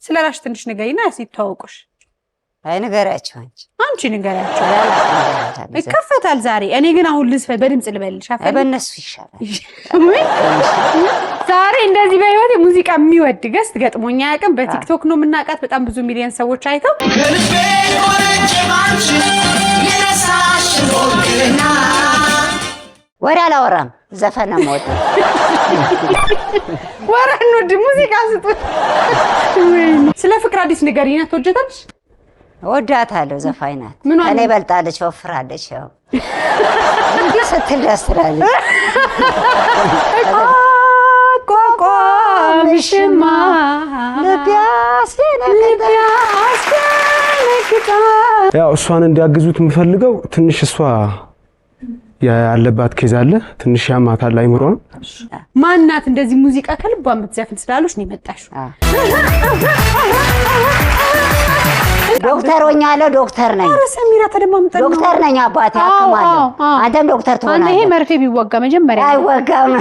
ስለራሽ ትንሽ ንገሪና ሲተዋወቁሽ አይ ንገራቸው አንቺ ንገራቸው ይከፈታል ዛሬ እኔ ግን አሁን ልዝፈ በድምጽ ልበልሽ አፈን በእነሱ ይሻላል ዛሬ እንደዚህ በህይወቴ ሙዚቃ የሚወድ ገስት ገጥሞኛ ያቀም በቲክቶክ ነው የምናቃት በጣም ብዙ ሚሊዮን ሰዎች አይተው ከልቤ ወረጭ ማንቺ የነሳሽ ሆልና ወራ አላወራም ዘፈን ነው ሞት ወራ ነው ሙዚቃ ስጡ ስለ ፍቅር አዲስ ንገሪና ተወጀታለሽ ወዳታለሁ ዘፋኝ ናት እኔ በልጣለች ወፍራለች ያው ስትል ያስራለች ቆቆምሽማ ለቢያስደነግጣ ያው እሷን እንዲያግዙት የምፈልገው ትንሽ እሷ ያለባት ኬዝ አለ ትንሽ ያማታል አይምሮን ማናት እንደዚህ ሙዚቃ ከልቧ የምትዘፍን ስላሉሽ ነው የመጣሽው ዶክተር ሆኛለሁ ዶክተር ነኝ አረ ሰሚራ ተደማምጠን ዶክተር ነኝ አባቴ አከማለሁ አንተም ዶክተር ትሆናለህ አንተ ይሄ መርፌ ቢወጋ መጀመሪያ አይወጋም